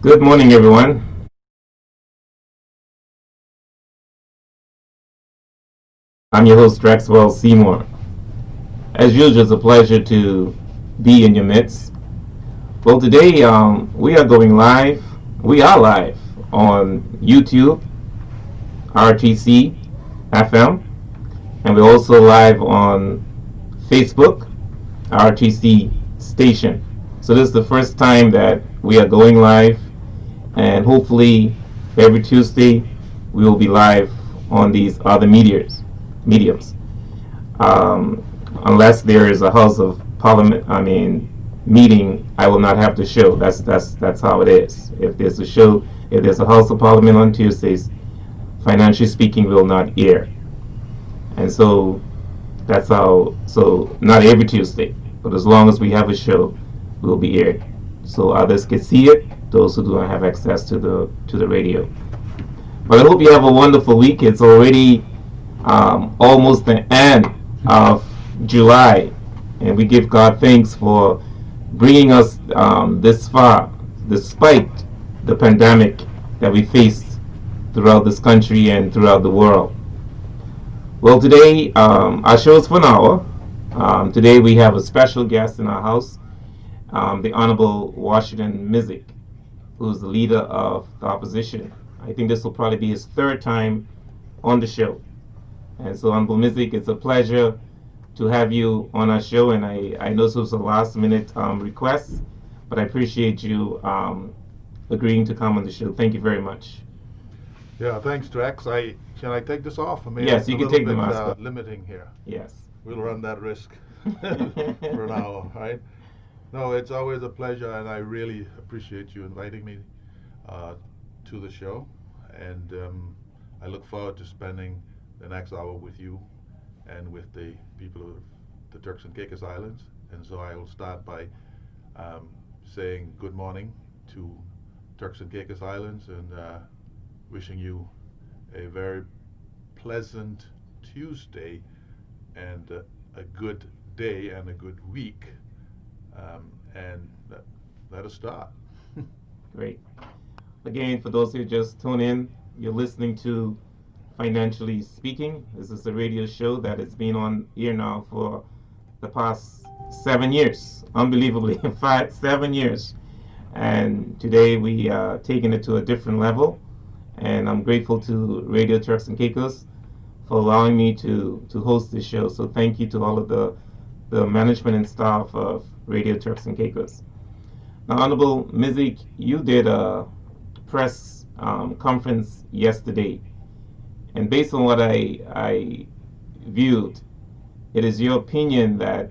Good morning, everyone. I'm your host, Drexwell Seymour. As usual, it's a pleasure to be in your midst. Well, today we are going live. We are live on YouTube, RTC FM, and we're also live on Facebook, RTC Station. So this is the first time that we are going live, and hopefully every Tuesday we will be live on these other mediums. Unless there is a House of Parliament, meeting, I will not have the show. That's how it is. If there's a show, if there's a House of Parliament on Tuesdays, financially speaking, will not air. And so that's how. So not every Tuesday, but as long as we have a show, we'll be aired. So others can see it. Those who do not have access to the radio. But I hope you have a wonderful week. It's already almost the end of July, and we give God thanks for bringing us this far, despite the pandemic that we faced throughout this country and throughout the world. Well, today our show is for an hour. Today we have a special guest in our house, the Honorable Washington Misick, who's the leader of the opposition. I think this will probably be his third time on the show. And so, Honorable Misick, it's a pleasure to have you on our show. And I know this was a last minute request, but I appreciate you agreeing to come on the show. Thank you very much. Yeah, thanks, Drex. Can I take this off? I mean, yes, you can take the mask off. Limiting here. Yes. We'll run that risk for an hour, right? No, it's always a pleasure, and I really appreciate you inviting me to the show. And I look forward to spending the next hour with you and with the people of the Turks and Caicos Islands. And so I will start by saying good morning to Turks and Caicos Islands and wishing you a very pleasant Tuesday and a good day and a good week. And let us start. Great. Again, for those who just tune in, you're listening to Financially Speaking. This is a radio show that has been on air now for the past 7 years. Unbelievably, 7 years. And today we are taking it to a different level. And I'm grateful to Radio Turks and Caicos for allowing me to host this show. So thank you to all of the management and staff of Radio Turks and Caicos. Now, Honorable Misick, you did a press conference yesterday. And based on what I viewed, it is your opinion that,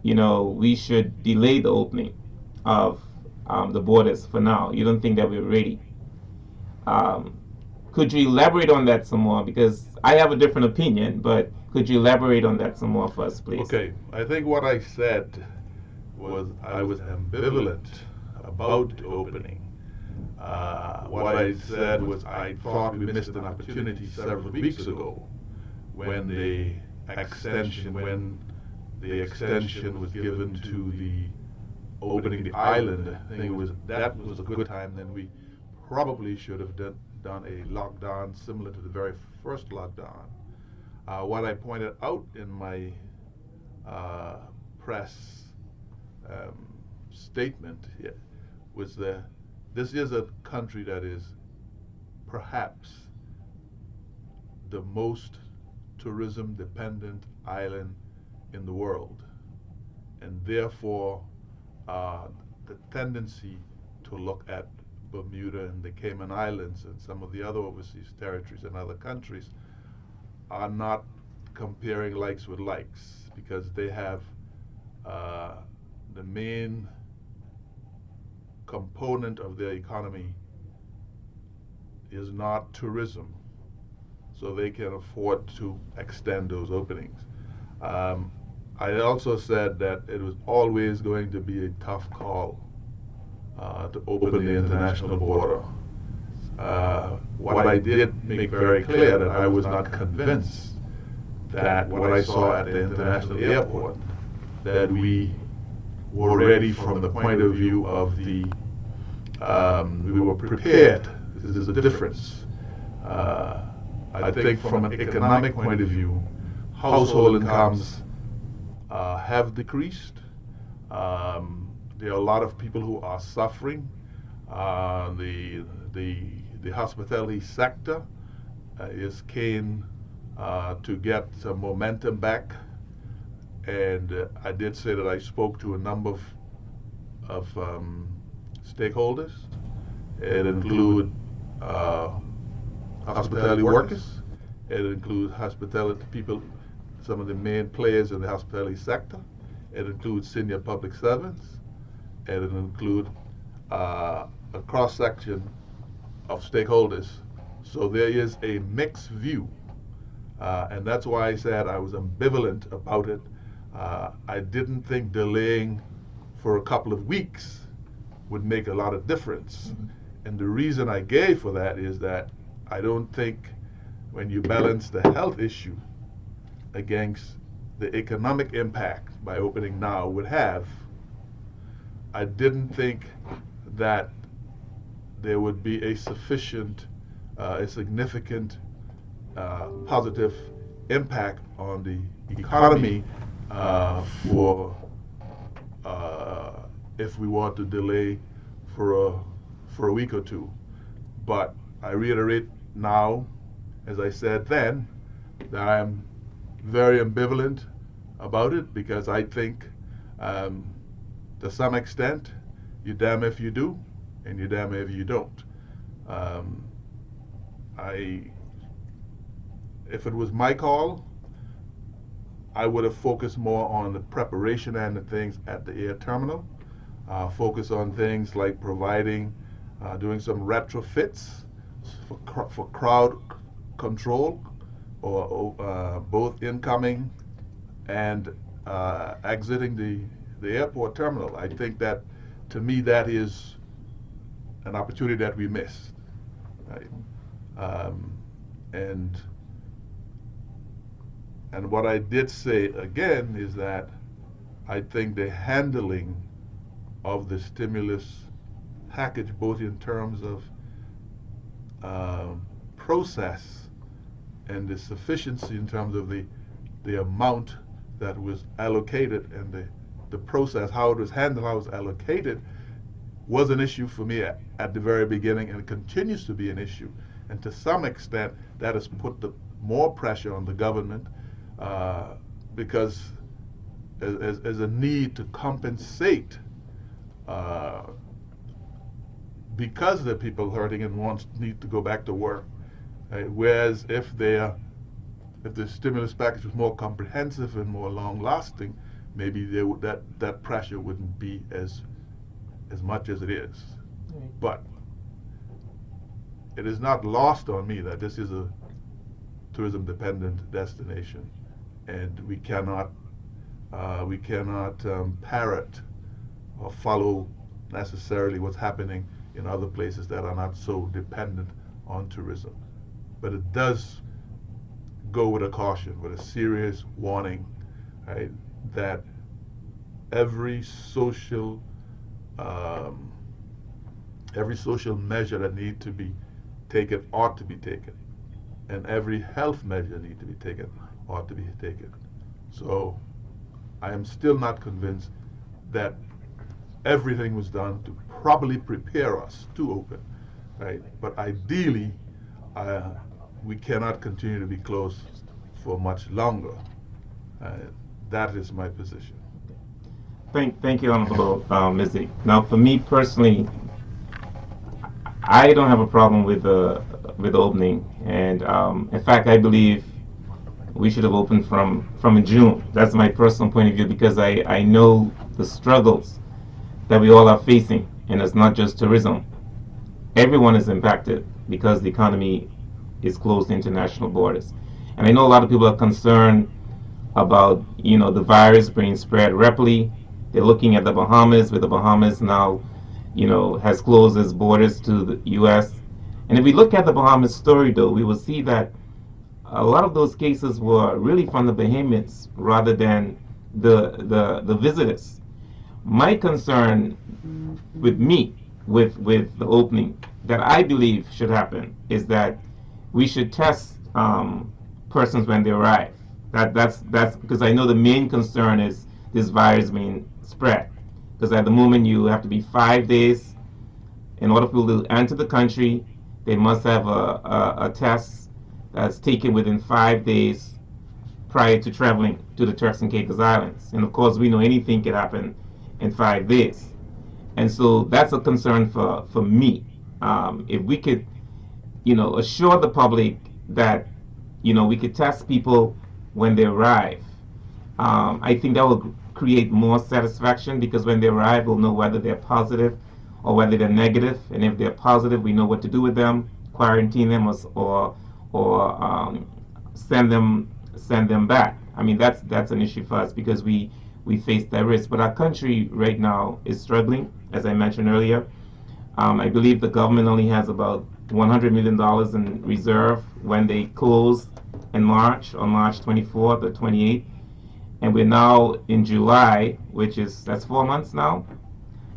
we should delay the opening of the borders for now. You don't think that we're ready. Could you elaborate on that some more? Because I have a different opinion, but could you elaborate on that some more for us, please? Okay, I think what I said was I was ambivalent about opening. What I said was I thought we missed an opportunity several weeks ago when the extension was given to the opening the island. I think that was a good time. Then we probably should have done a lockdown similar to the very first lockdown. What I pointed out in my press statement was that this is a country that is perhaps the most tourism dependent island in the world, and therefore the tendency to look at Bermuda and the Cayman Islands and some of the other overseas territories and other countries are not comparing likes with likes, because they have the main component of their economy is not tourism, so they can afford to extend those openings. I also said that it was always going to be a tough call to open the international border. What I did make very clear that I was not convinced that what I saw at the international airport, that we were ready from the point of view of the we were prepared. There's a difference. I think from an economic point of view, household incomes have decreased. There are a lot of people who are suffering. The hospitality sector is keen to get some momentum back, and I did say that I spoke to a number of stakeholders. It include hospitality workers. It includes hospitality people, some of the main players in the hospitality sector. It includes senior public servants. And it includes a cross-section of stakeholders. So there is a mixed view. And that's why I said I was ambivalent about it. I didn't think delaying for a couple of weeks would make a lot of difference. Mm-hmm. And the reason I gave for that is that I don't think when you balance the health issue against the economic impact by opening now would have, I didn't think that there would be a sufficient, a significant positive impact on the economy for if we want to delay for a week or two. But I reiterate now, as I said then, that I'm very ambivalent about it, because I think to some extent you're damned if you do and you're damned if you don't. If it was my call, I would have focused more on the preparation and the things at the air terminal. Focus on things like providing, doing some retrofits for crowd control, or both incoming and exiting the airport terminal. I think that, to me, that is an opportunity that we missed. Right? And what I did say again is that I think the handling of the stimulus package, both in terms of process and the sufficiency in terms of the amount that was allocated, and the process, how it was handled, how it was allocated, was an issue for me at the very beginning, and it continues to be an issue. And to some extent, that has put more pressure on the government, because there's a need to compensate, because the people hurting and need to go back to work. Right? Whereas if the stimulus package was more comprehensive and more long-lasting, maybe that pressure wouldn't be as much as it is. Right. But it is not lost on me that this is a tourism-dependent destination, and we cannot parrot or follow necessarily what's happening in other places that are not so dependent on tourism. But it does go with a caution, with a serious warning, right, that every social measure that needs to be taken ought to be taken, and every health measure need to be taken ought to be taken. So I am still not convinced that everything was done to properly prepare us to open, right? But ideally, we cannot continue to be closed for much longer. That is my position. Thank you, Honorable Misick. Now, for me personally, I don't have a problem with the opening, and in fact, I believe we should have opened from June. That's my personal point of view, because I know the struggles that we all are facing, and it's not just tourism. Everyone is impacted because the economy is closed to international borders, and I know a lot of people are concerned about the virus being spread rapidly. They're looking at the Bahamas, where the Bahamas now has closed its borders to the U.S. And if we look at the Bahamas story, though, we will see that a lot of those cases were really from the Bahamians rather than the visitors. My concern with me with the opening that I believe should happen is that we should test persons when they arrive. That's because I know the main concern is this virus being spread. Because at the moment you have to be 5 days in order for people to enter the country. They must have a test that's taken within 5 days prior to traveling to the Turks and Caicos Islands. And of course, we know anything can happen in 5 days. And so that's a concern for me. If we could, assure the public that, we could test people when they arrive, I think that will create more satisfaction because when they arrive, we'll know whether they're positive or whether they're negative. And if they're positive, we know what to do with them, quarantine them, or send them back. I mean, that's an issue for us because we face that risk. But our country right now is struggling, as I mentioned earlier. I believe the government only has about $100 million in reserve when they closed in March, on March 24th or 28th. And we're now in July, that's 4 months now.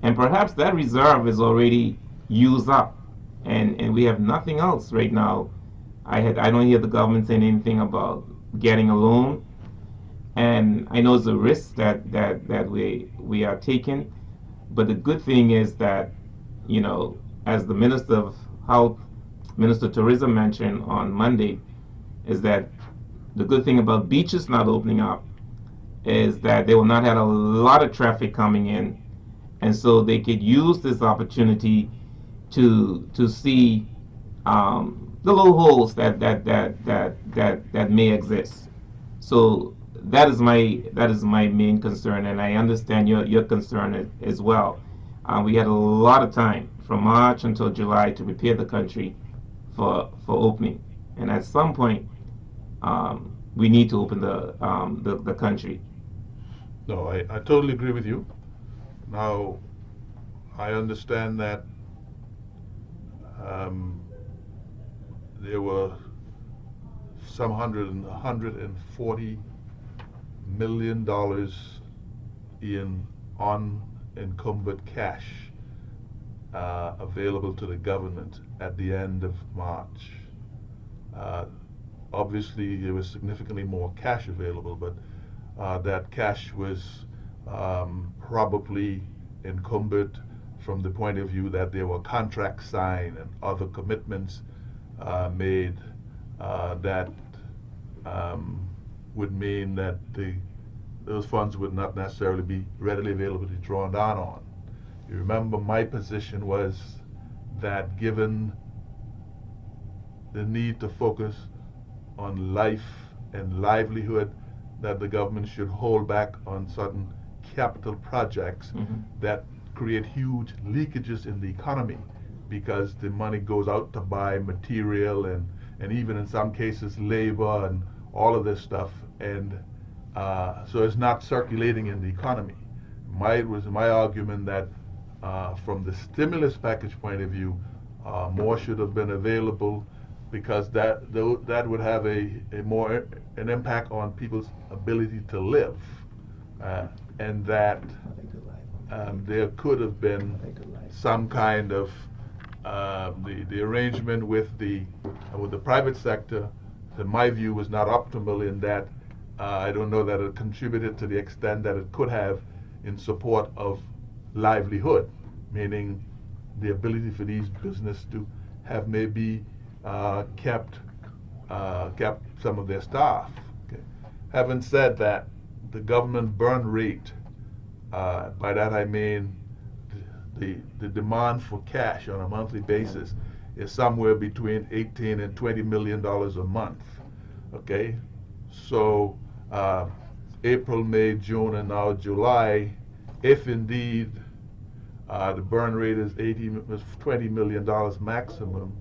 And perhaps that reserve is already used up. And we have nothing else right now. I don't hear the government saying anything about getting a loan. And I know it's a risk that we are taking. But the good thing is that, as the Minister of Health, Minister of Tourism mentioned on Monday, is that the good thing about beaches not opening up is that they will not have a lot of traffic coming in, and so they could use this opportunity to see the little holes that may exist. So that is my main concern, and I understand your concern as well. We had a lot of time from March until July to prepare the country for opening, and at some point we need to open the country. No, I totally agree with you. Now, I understand that there were some $140 million in unencumbered cash available to the government at the end of March. Uh, Obviously, there was significantly more cash available, but that cash was probably encumbered from the point of view that there were contracts signed and other commitments made that would mean that those funds would not necessarily be readily available to be drawn down on. You remember my position was that given the need to focus on life and livelihood, that the government should hold back on certain capital projects that create huge leakages in the economy because the money goes out to buy material and even in some cases labor and all of this stuff, and so it's not circulating in the economy. It was my argument that from the stimulus package point of view, more should have been available because that would have an impact on people's ability to live, and that there could have been some kind of the arrangement with the private sector. In my view, was not optimal in that I don't know that it contributed to the extent that it could have in support of livelihood, meaning the ability for these businesses to have maybe kept some of their staff. Okay. Having said that, the government burn rate, by that I mean the demand for cash on a monthly basis is somewhere between $18 and $20 million a month. Okay, so April, May, June, and now July, if indeed the burn rate is $20 million maximum,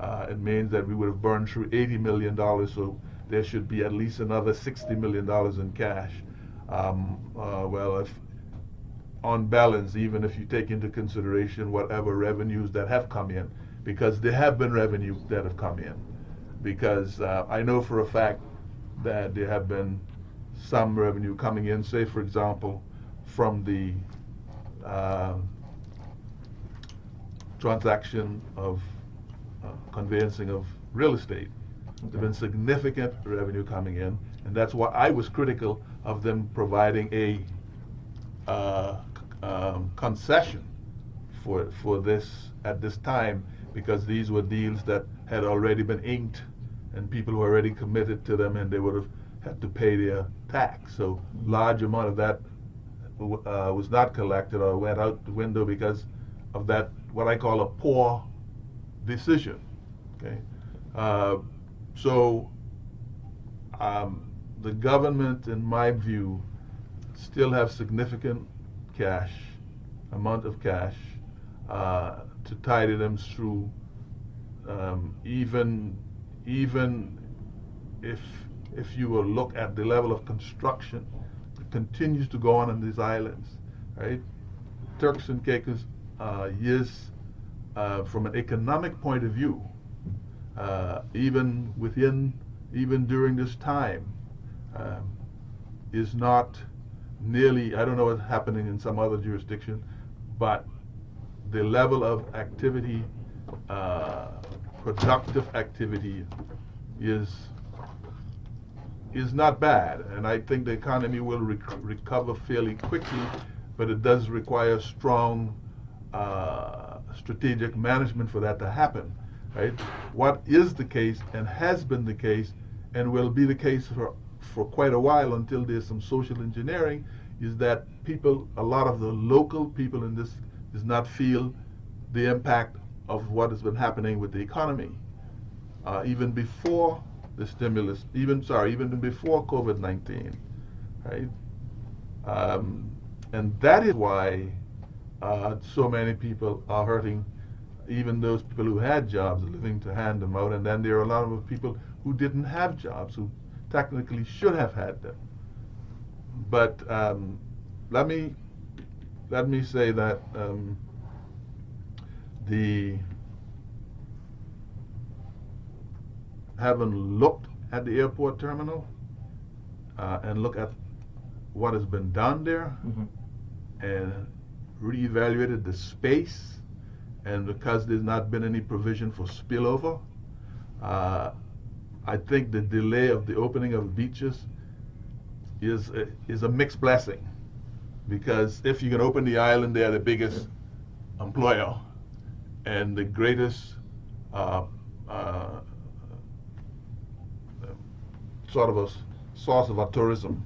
it means that we would have burned through $80 million, so there should be at least another $60 million in cash. Well, if on balance, even if you take into consideration whatever revenues that have come in, because there have been revenues that have come in, because I know for a fact that there have been some revenue coming in, say for example, from the transaction of conveyancing of real estate. There's been significant revenue coming in, and that's why I was critical of them providing a concession for this at this time, because these were deals that had already been inked and people were already committed to them, and they would have had to pay their tax. So large amount of that was not collected or went out the window because of that, what I call a poor decision. Okay, so the government, in my view, still have significant amount of cash to tidy them through, even if you will look at the level of construction that continues to go on these islands, right? Turks and Caicos is, from an economic point of view, even during this time, is not nearly, I don't know what's happening in some other jurisdiction, but the level of activity, productive activity, is not bad, and I think the economy will recover fairly quickly, but it does require strong strategic management for that to happen, right? What is the case, and has been the case, and will be the case for quite a while until there's some social engineering, is that a lot of the local people in this does not feel the impact of what has been happening with the economy. Even before the stimulus, even before COVID-19, right? And that is why so many people are hurting, even those people who had jobs are living to hand them out, and then there are a lot of people who didn't have jobs, who technically should have had them. But let me say that having looked at the airport terminal and look at what has been done there, and reevaluated the space, and because there's not been any provision for spillover, I think the delay of the opening of beaches is a mixed blessing, because if you can open the island, they're the biggest employer and the greatest sort of a source of our tourism,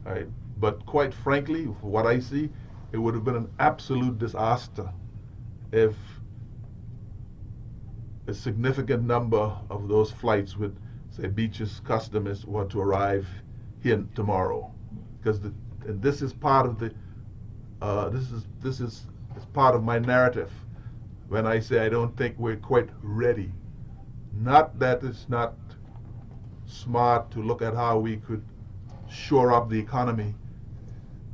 right? But quite frankly, for what I see, it would have been an absolute disaster if a significant number of those flights with, say, beaches customers were to arrive here tomorrow, because this is part of the this is part of my narrative when I say I don't think we're quite ready. Not that it's not smart to look at how we could shore up the economy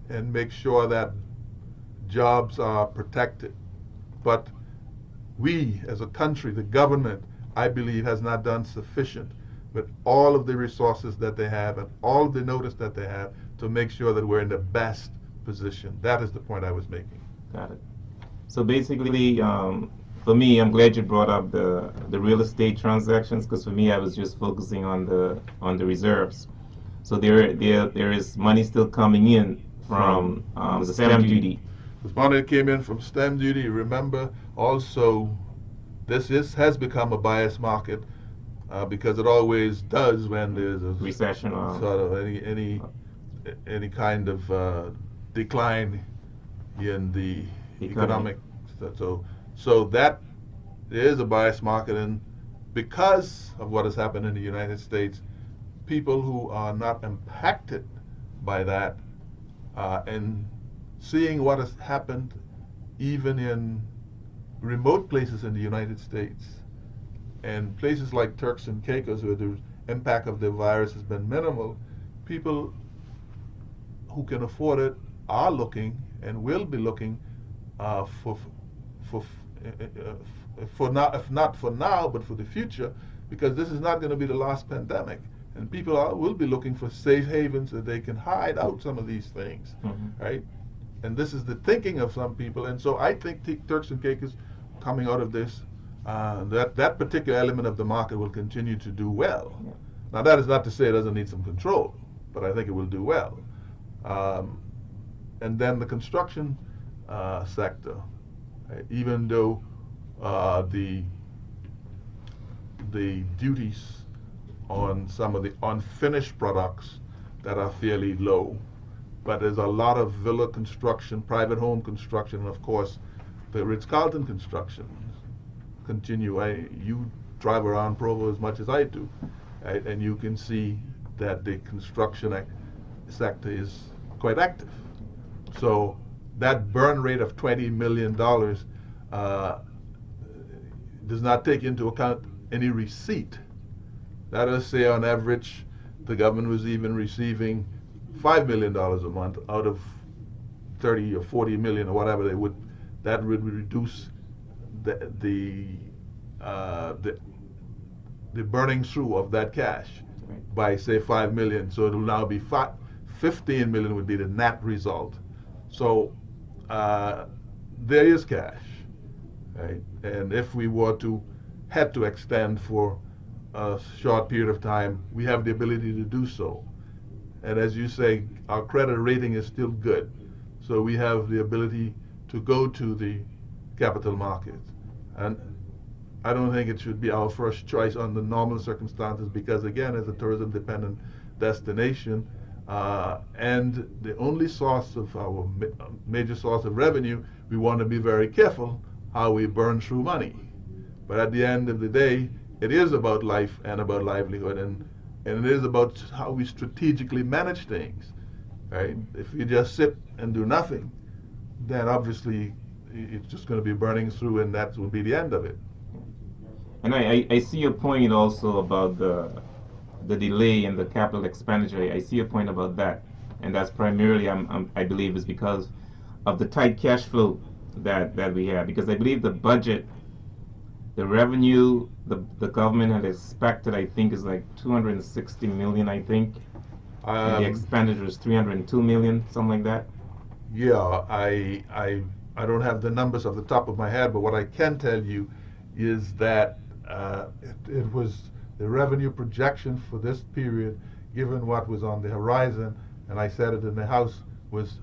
and make sure that jobs are protected, but we as a country, the government, I believe, has not done sufficient with all of the resources that they have and all of the notice that they have to make sure that we're in the best position. That is the point I was making. Got it. So basically, for me, I'm glad you brought up the real estate transactions, because for me, I was just focusing on the reserves. So there is money still coming in from the stamp duty. There's money that came in from stamp duty. Remember, also, this has become a biased market because it always does when there's a recession, sort of any kind of decline in the economic. So that there is a biased market, and because of what has happened in the United States, people who are not impacted by that and seeing what has happened even in remote places in the United States and places like Turks and Caicos, where the impact of the virus has been minimal, people who can afford it are looking and will be looking for now, if not for now, but for the future, because this is not going to be the last pandemic, and people will be looking for safe havens that they can hide out some of these things, right? And this is the thinking of some people, and so I think Turks and Caicos coming out of this, that particular element of the market will continue to do well. Yeah. Now, that is not to say it doesn't need some control, but I think it will do well. And then the construction sector, even though the duties on some of the unfinished products that are fairly low, but there's a lot of villa construction, private home construction, and of course the Ritz-Carlton construction continue. You drive around Provo as much as I do, right? And you can see that the construction sector is quite active. So that burn rate of $20 million does not take into account any receipt. That is, say on average, the government was even receiving $5 million a month out of 30 or 40 million or whatever they would. That would reduce the burning through of that cash by, say, 5 million. So it will now be 15 million would be the net result. So there is cash, right? And if we were to had to extend for a short period of time, we have the ability to do so. And as you say, our credit rating is still good, so we have the ability to go to the capital markets. And I don't think it should be our first choice under normal circumstances, because again, as a tourism-dependent destination, and the only source of our major source of revenue, we want to be very careful how we burn through money. But at the end of the day, it is about life and about livelihood, and it is about how we strategically manage things, right? If you just sit and do nothing, then obviously it's just going to be burning through, and that will be the end of it. And I see your point also about the delay in the capital expenditure. I see your point about that, and that's primarily, I believe, is because of the tight cash flow that we have. Because I believe the budget, the revenue the government had expected, I think, is like 260 million, I think. And the expenditure is 302 million, something like that. Yeah, I don't have the numbers off the top of my head, but what I can tell you is that it was the revenue projection for this period, given what was on the horizon, and I said it in the House, was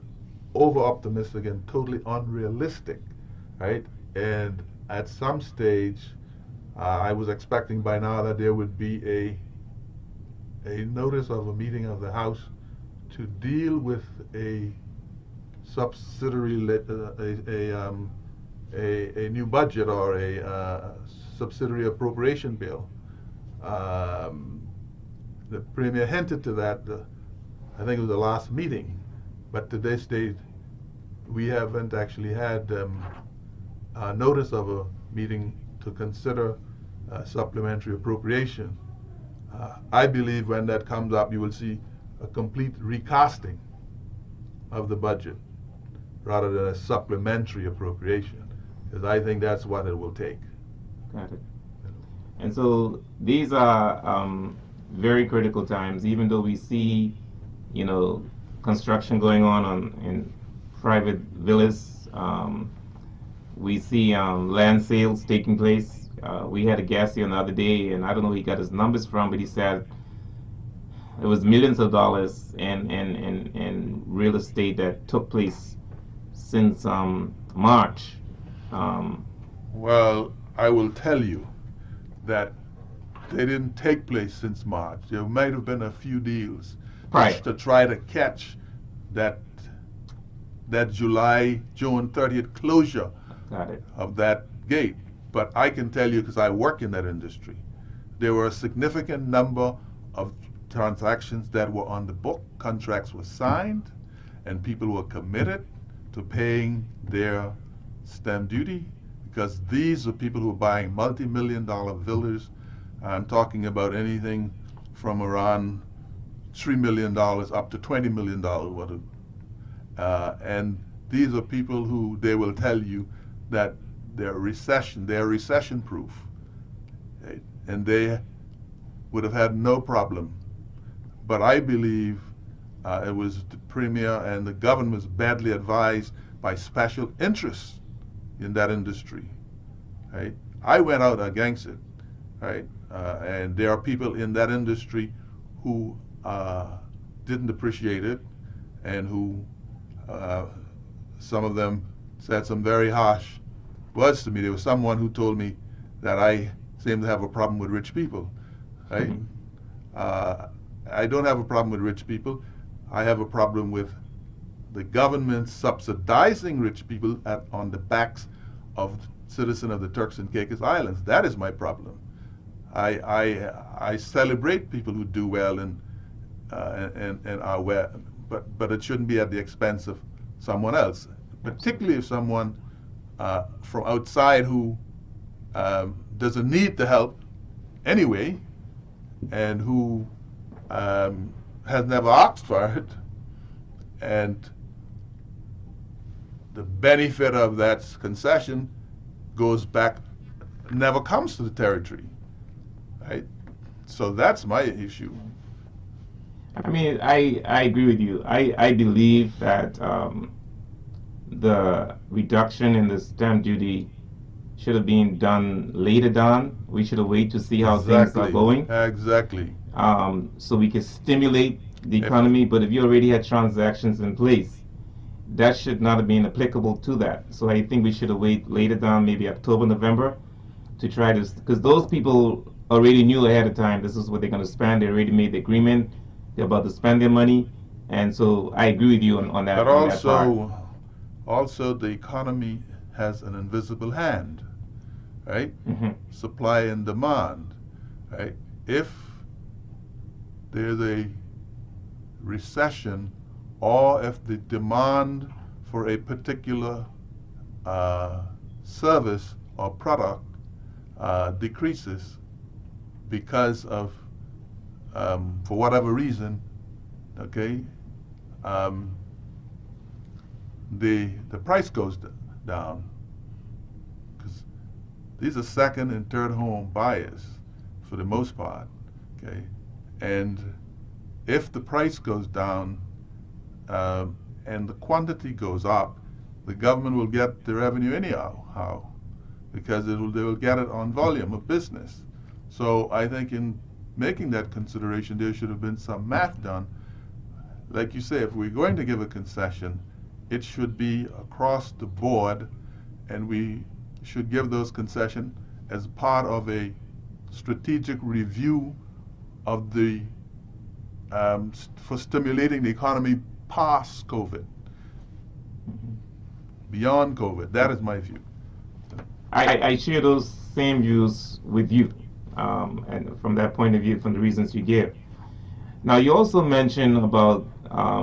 over-optimistic and totally unrealistic, right? And at some stage, I was expecting by now that there would be a notice of a meeting of the House to deal with a subsidiary, a new budget or a subsidiary appropriation bill. The Premier hinted to that, I think it was the last meeting, but to this date, we haven't actually had a notice of a meeting to consider supplementary appropriation. I believe when that comes up, you will see a complete recasting of the budget rather than a supplementary appropriation, because I think that's what it will take. Got it. And so these are very critical times, even though we see, construction going on in private villas. We see land sales taking place. We had a guest here the other day, and I don't know where he got his numbers from, but he said it was millions of dollars in real estate that took place since March. Well, I will tell you that they didn't take place since March. There might have been a few deals to try to catch that June 30th closure of that gate. But I can tell you, because I work in that industry, there were a significant number of transactions that were on the book. Contracts were signed, and people were committed to paying their stamp duty, because these are people who are buying multi-million-dollar villas. I'm talking about anything from around $3 million up to $20 million. And these are people who they will tell you that they're recession-proof, right? And they would have had no problem. But I believe it was the Premier and the government was badly advised by special interests in that industry, right? I went out against it, right? And there are people in that industry who didn't appreciate it, and who uh, some of them said some very harsh words to me. There was someone who told me that I seem to have a problem with rich people, right? Uh, I don't have a problem with rich people. I have a problem with the government subsidizing rich people on the backs of citizens of the Turks and Caicos Islands. That is my problem. I celebrate people who do well and are well, but it shouldn't be at the expense of someone else, particularly if someone from outside who doesn't need the help anyway, and who has never asked for it, and the benefit of that concession goes back, never comes to the territory, right? So that's my issue. I mean, I agree with you. I believe that the reduction in the stamp duty should have been done later on. We should have waited to see how things are going. Exactly. So we can stimulate the economy. But if you already had transactions in place, that should not have been applicable to that. So I think we should have waited later on, maybe October, November, to try to, because those people already knew ahead of time this is what they're going to spend. They already made the agreement. They're about to spend their money. And so I agree with you on that. But on that part. Also the economy has an invisible hand, right? Mm-hmm. Supply and demand, right? If there's a recession, or if the demand for a particular service or product decreases because of, for whatever reason, okay, the price goes down, because these are second and third home buyers for the most part, okay, and if the price goes down and the quantity goes up, the government will get the revenue anyhow, because they will get it on volume of business. So I think in making that consideration, there should have been some math done. Like you say, if we're going to give a concession, it should be across the board, and we should give those concessions as part of a strategic review of the for stimulating the economy past COVID, beyond COVID. That is my view. I share those same views with you, and from that point of view, from the reasons you give. Now, you also mentioned about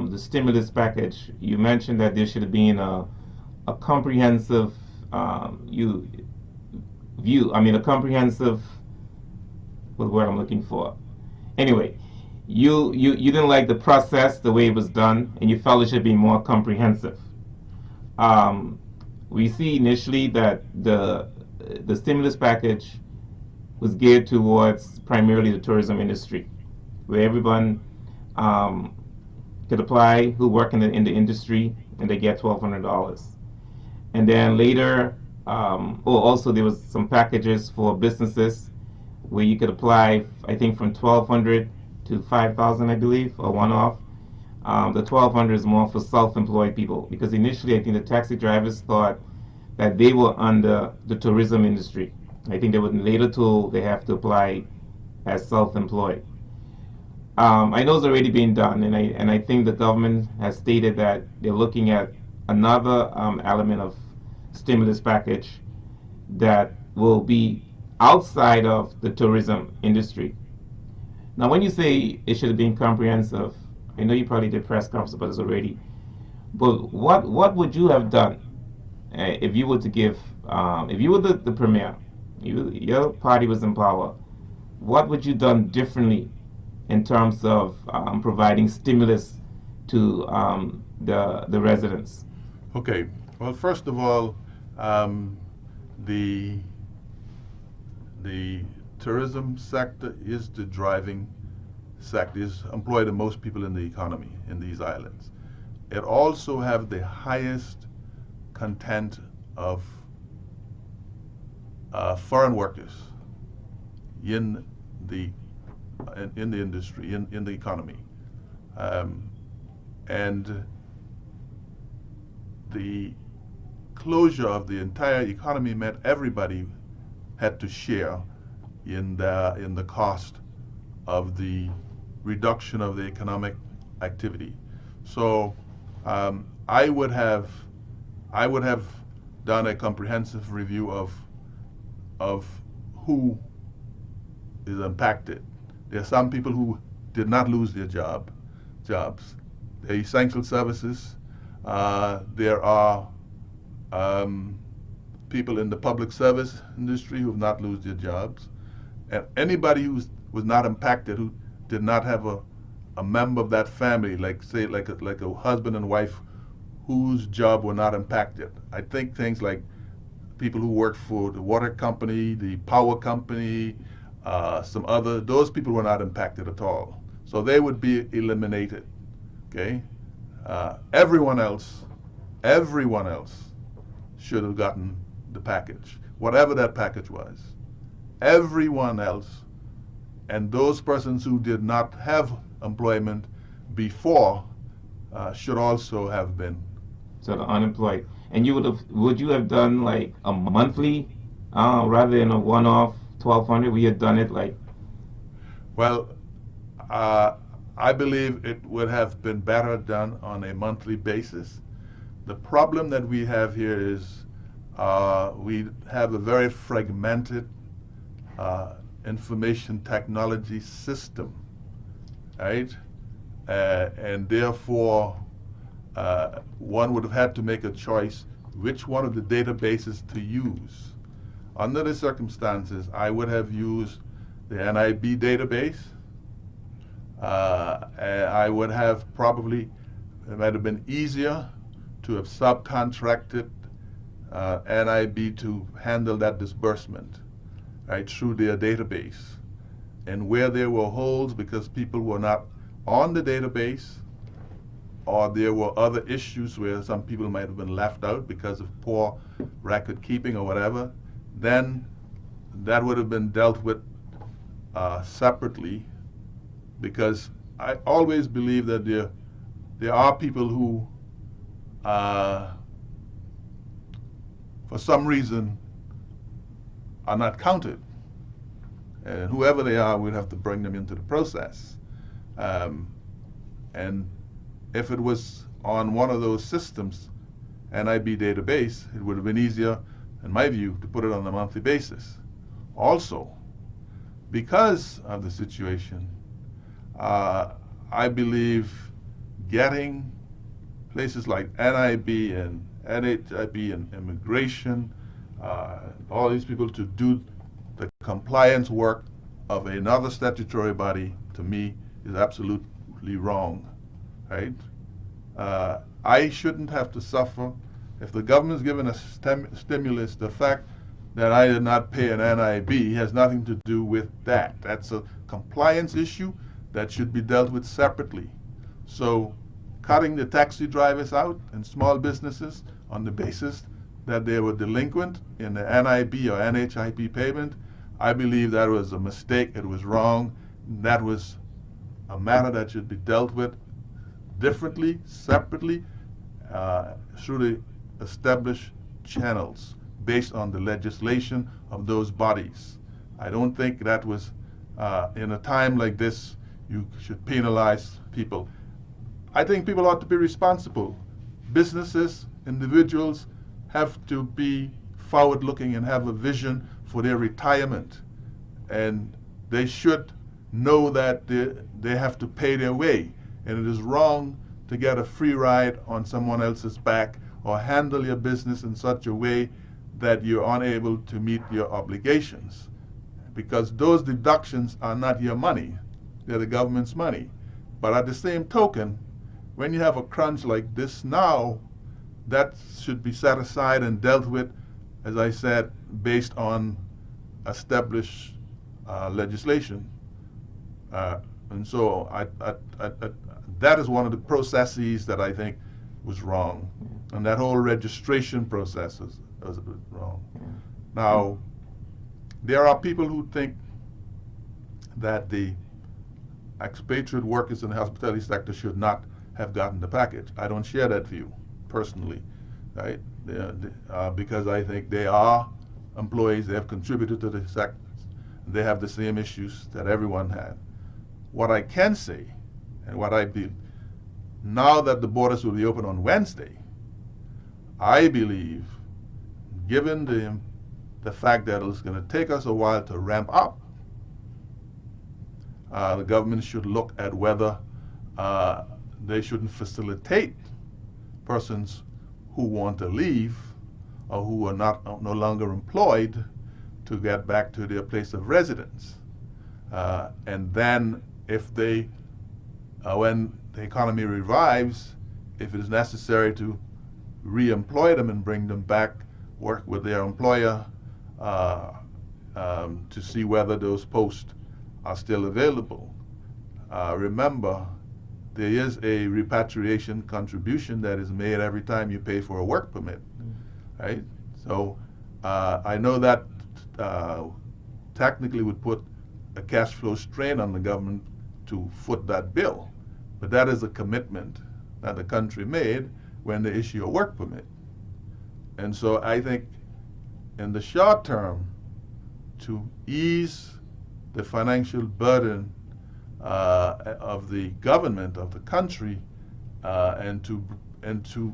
the stimulus package. You mentioned that there should have been a comprehensive a comprehensive, what word I'm looking for. Anyway, you didn't like the process, the way it was done, and you felt it should be more comprehensive. We see initially that the stimulus package was geared towards primarily the tourism industry, where everyone could apply who work in the industry, and they get $1,200. And then later, also there was some packages for businesses where you could apply, I think, from 1,200 to 5,000, I believe, or one-off. The 1,200 is more for self-employed people, because initially I think the taxi drivers thought that they were under the tourism industry. I think they were later told they have to apply as self-employed. I know it's already been done, and I think the government has stated that they're looking at another element of stimulus package that will be outside of the tourism industry. Now, when you say it should have been comprehensive, I know you probably did press conference about this already, but what would you have done if you were to give, if you were the premier, your party was in power, what would you done differently in terms of providing stimulus to the residents? Okay. Well, first of all, the tourism sector is the driving sector, is employ the most people in the economy in these islands. It also have the highest content of foreign workers in the industry, in the economy, and the closure of the entire economy meant everybody had to share in the cost of the reduction of the economic activity. So I would have done a comprehensive review of who is impacted. There are some people who did not lose their jobs. They're essential services. There are people in the public service industry who have not lost their jobs. And anybody who was not impacted, who did not have a member of that family, like say like a husband and wife whose job were not impacted. I think things like people who work for the water company, the power company, those people were not impacted at all. So they would be eliminated. Okay? Everyone else should have gotten the package, whatever that package was. Everyone else, and those persons who did not have employment before should also have been. So the unemployed. And would you have done like a monthly rather than a one-off 1,200? We had done it like. Well, I believe it would have been better done on a monthly basis. The problem that we have here is we have a very fragmented information technology system, right? And therefore, one would have had to make a choice which one of the databases to use. Under the circumstances, I would have used the NIB database. I would have probably, it might have been easier to have subcontracted NIB to handle that disbursement, right, through their database. And where there were holes because people were not on the database, or there were other issues where some people might have been left out because of poor record keeping or whatever, then that would have been dealt with separately, because I always believe that there are people who, for some reason, are not counted. And whoever they are, we'd have to bring them into the process. And if it was on one of those systems, NIB database, it would have been easier, in my view, to put it on a monthly basis. Also, because of the situation, I believe getting places like NIB and NHIB and immigration, all these people to do the compliance work of another statutory body, to me, is absolutely wrong, right? I shouldn't have to suffer. If the government's given a stimulus, the fact that I did not pay an NIB has nothing to do with that. That's a compliance issue that should be dealt with separately. So cutting the taxi drivers out and small businesses on the basis that they were delinquent in the NIB or NHIP payment, I believe that was a mistake. It was wrong. That was a matter that should be dealt with differently, separately, through the established channels based on the legislation of those bodies. I don't think that was, in a time like this, you should penalize people. I think people ought to be responsible. Businesses, individuals have to be forward-looking and have a vision for their retirement. And they should know that they have to pay their way. And it is wrong to get a free ride on someone else's back or handle your business in such a way that you're unable to meet your obligations. Because those deductions are not your money. They're the government's money. But at the same token, when you have a crunch like this now, that should be set aside and dealt with, as I said, based on established legislation. And so that is one of the processes that I think was wrong. And that whole registration process was wrong. Now, there are people who think that the expatriate workers in the hospitality sector should not have gotten the package. I don't share that view personally, right? Because I think they are employees, they have contributed to the sector, they have the same issues that everyone had. What I can say, and what I believe, now that the borders will be open on Wednesday, I believe, given the fact that it's going to take us a while to ramp up, the government should look at whether they shouldn't facilitate persons who want to leave or who are no longer employed to get back to their place of residence. And then if they, when the economy revives, if it is necessary to re-employ them and bring them back, work with their employer to see whether those posts are still available. Remember, there is a repatriation contribution that is made every time you pay for a work permit, right? So I know that technically would put a cash flow strain on the government to foot that bill, but that is a commitment that the country made when they issue a work permit. And so I think in the short term, to ease the financial burden of the government of the country, and to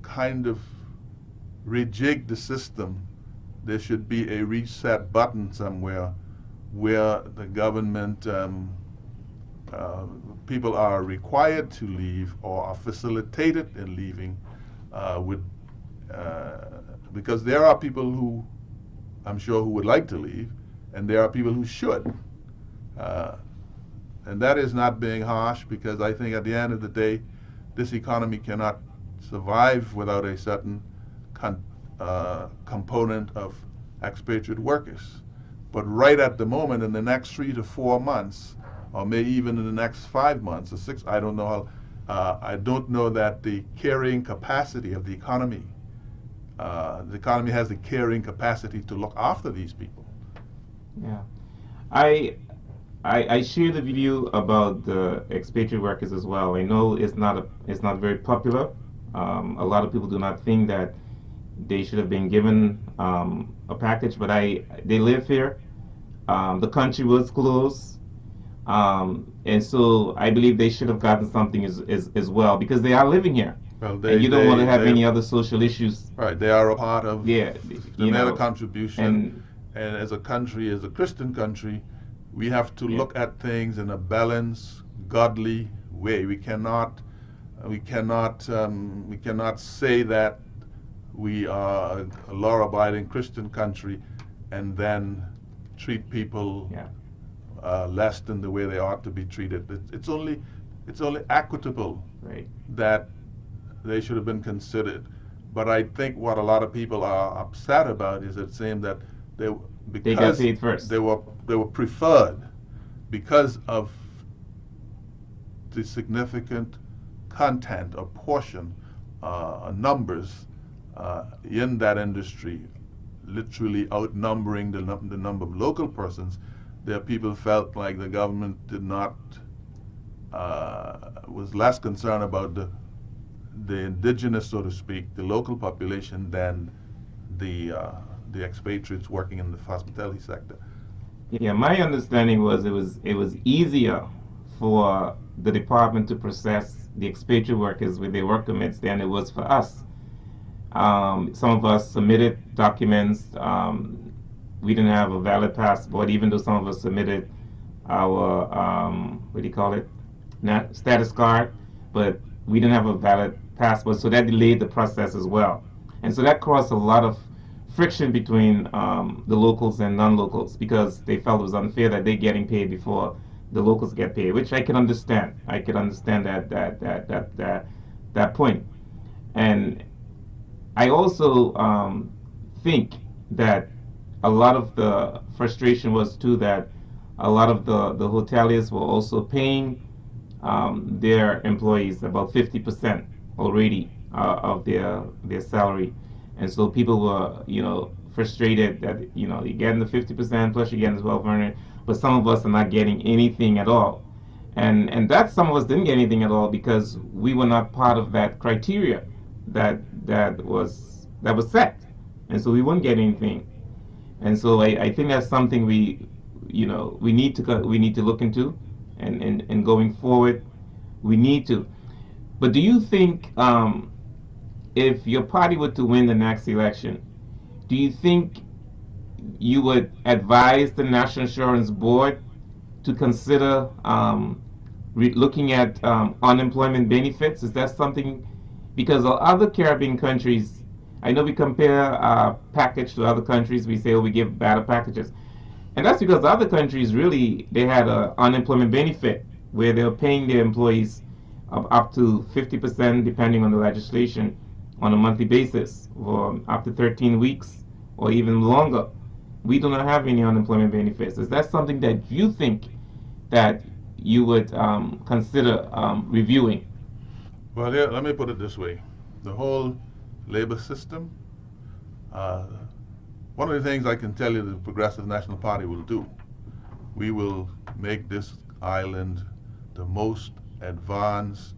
kind of rejig the system, there should be a reset button somewhere where the government people are required to leave or are facilitated in leaving because there are people who I'm sure who would like to leave, and there are people who should. And that is not being harsh, because I think at the end of the day, this economy cannot survive without a certain component of expatriate workers. But right at the moment, in the next 3 to 4 months, or maybe even in the next 5 months or 6, I don't know how, I don't know that the carrying capacity of the economy has the carrying capacity to look after these people. Yeah, I share the view about the expatriate workers as well. I know it's not very popular. A lot of people do not think that they should have been given a package, but they live here. The country was closed, and so I believe they should have gotten something as well, because they are living here. Well, and you don't want to have any other social issues. Right, they are a part of the made contribution. And as a country, as a Christian country, we have to look at things in a balanced, godly way. We cannot say that we are a law-abiding Christian country and then treat people less than the way they ought to be treated. It's only equitable, right, that they should have been considered. But I think what a lot of people are upset about is it saying that they got paid first. They were preferred because of the significant content or portion, numbers in that industry, literally outnumbering the number of local persons. There people felt like the government was less concerned about the indigenous, so to speak, the local population, than the expatriates working in the hospitality sector. Yeah, my understanding was it was easier for the department to process the expatriate workers with their work permits than it was for us. Some of us submitted documents. We didn't have a valid passport, even though some of us submitted our what do you call it, status card, but we didn't have a valid passport, so that delayed the process as well. And so that caused a lot of friction between the locals and non-locals, because they felt it was unfair that they're getting paid before the locals get paid, which I can understand. I can understand that point. And I also think that a lot of the frustration was too that a lot of the hoteliers were also paying their employees about 50% already of their salary, and so people were frustrated that you're getting the 50% plus you're getting the 1,200, but some of us are not getting anything at all, and that some of us didn't get anything at all because we were not part of that criteria that that was set, and so we wouldn't get anything. And so I think that's something we need to look into, and going forward we need to. But do you think, if your party were to win the next election, do you think you would advise the National Insurance Board to consider looking at unemployment benefits? Is that something? Because other Caribbean countries, I know we compare our package to other countries. We say, oh, we give better packages, and that's because other countries really they had an unemployment benefit where they're paying their employees up to 50% depending on the legislation on a monthly basis for up to 13 weeks or even longer. We do not have any unemployment benefits. Is that something that you think that you would consider reviewing? Well, yeah, let me put it this way. The whole labor system, uh, one of the things I can tell you the Progressive National Party will do, we will make this island the most advanced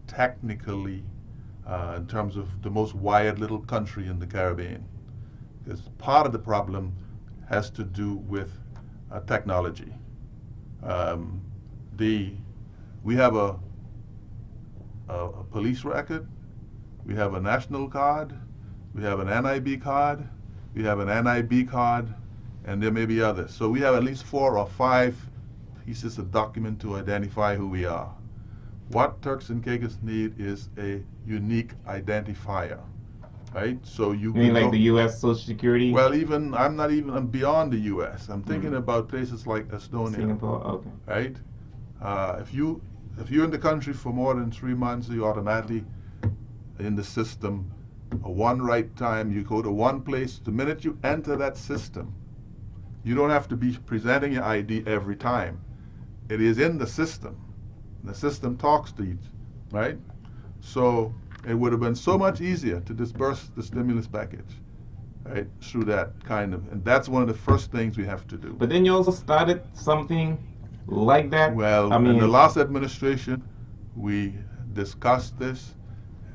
technically, in terms of the most wired little country in the Caribbean. Because part of the problem has to do with technology. Um, the we have a police record, we have a national card, we have an NIB card, we have an NIB card, and there may be others. So we have at least 4 or 5 pieces of document to identify who we are. What Turks and Caicos need is a unique identifier, right? So you mean like go, the U.S. Social Security? well, I'm beyond the U.S. I'm thinking about places like Estonia, Singapore? Okay. right? If you're in the country for more than 3 months, you automatically in the system. One right time, you go to one place. The minute you enter that system, you don't have to be presenting your ID every time. It is in the system. The system talks to you, right? So it would have been so much easier to disperse the stimulus package, right, through that kind of, and that's one of the first things we have to do. But then you also started something like that. Well, I mean, in the last administration, we discussed this.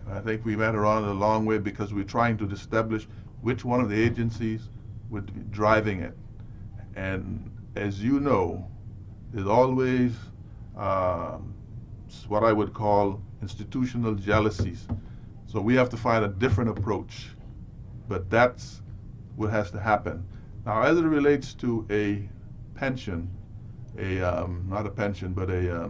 I think we went around it a long way because we're trying to establish which one of the agencies would be driving it. And as you know, there's always what I would call institutional jealousies. So we have to find a different approach. But that's what has to happen. Now, as it relates to a pension, not a pension, but a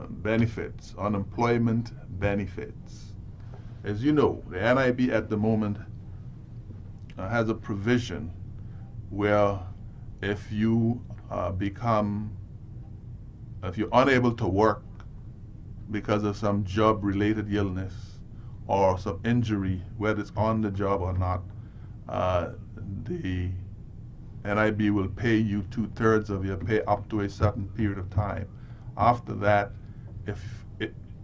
benefits, unemployment benefits. As you know, the NIB at the moment has a provision where if you if you're unable to work because of some job-related illness or some injury, whether it's on the job or not, the NIB will pay you 2/3 of your pay up to a certain period of time. After that, if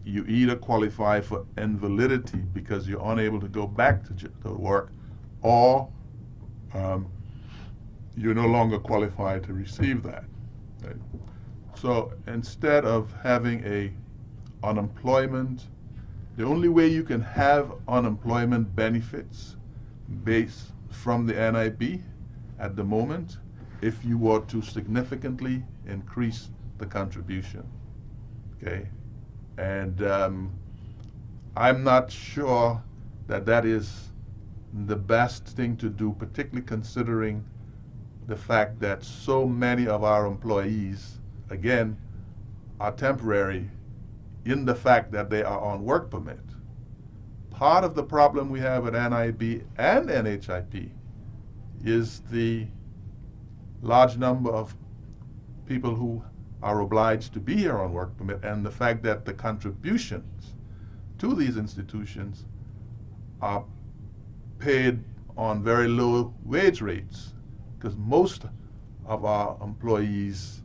you either qualify for invalidity because you're unable to go back to work, or you're no longer qualified to receive that. Right? So instead of having a unemployment, the only way you can have unemployment benefits based from the NIB at the moment, if you were to significantly increase the contribution. Okay, and I'm not sure that that is the best thing to do, particularly considering the fact that so many of our employees, again, are temporary in the fact that they are on work permit. Part of the problem we have at NIB and NHIP is the large number of people who are obliged to be here on work permit, and the fact that the contributions to these institutions are paid on very low wage rates, because most of our employees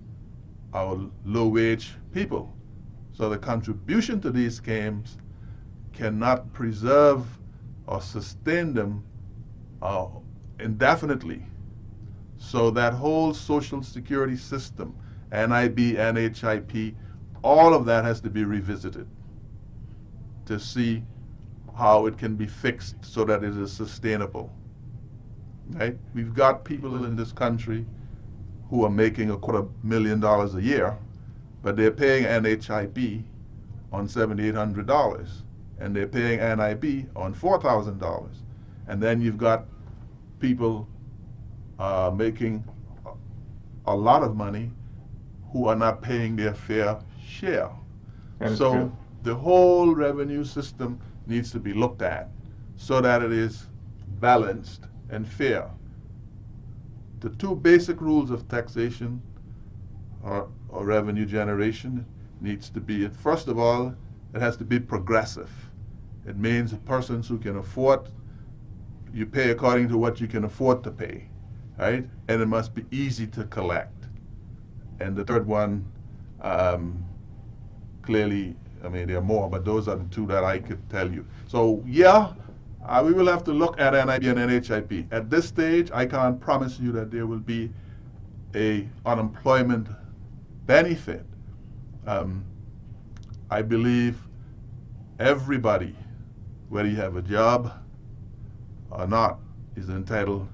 are low wage people. So the contribution to these schemes cannot preserve or sustain them uh, indefinitely. So that whole Social Security system, NIB, NHIP, all of that has to be revisited to see how it can be fixed so that it is sustainable. Right? We've got people in this country who are making $250,000 a year, but they're paying NHIP on $7,800, and they're paying NIB on $4,000. And then you've got people making a lot of money who are not paying their fair share. So true. the whole revenue system needs to be looked at so that it is balanced and fair. The two basic rules of taxation or revenue generation needs to be, first of all, it has to be progressive. It means persons who can afford, you pay according to what you can afford to pay, right? And it must be easy to collect. And the third one, clearly, I mean, there are more, but those are the two that I could tell you. So, yeah, we will have to look at NIB and NHIP. At this stage, I can't promise you that there will be a unemployment benefit. I believe everybody, whether you have a job or not, is entitled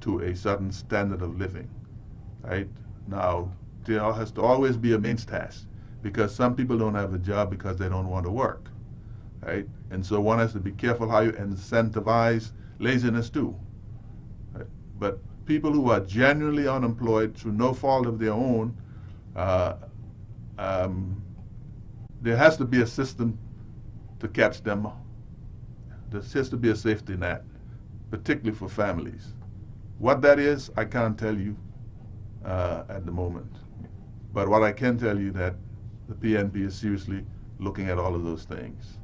to a certain standard of living, right? Now, there has to always be a means test, because some people don't have a job because they don't want to work, right? And so one has to be careful how you incentivize laziness too, right? But people who are genuinely unemployed through no fault of their own, there has to be a system to catch them. There has to be a safety net, particularly for families. What that is, I can't tell you at the moment. But what I can tell you that the PNP is seriously looking at all of those things.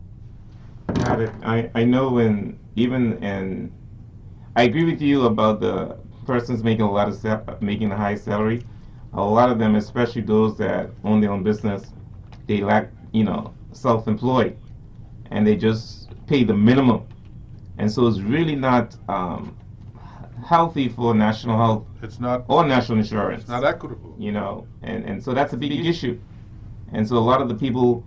Got it. I know when even and I agree with you about the persons making a lot of making a high salary. A lot of them, especially those that own their own business, they lack, self-employed, and they just pay the minimum, and so it's really not healthy for national health. It's not, or national insurance. It's not equitable. And so that's a big issue. And so a lot of the people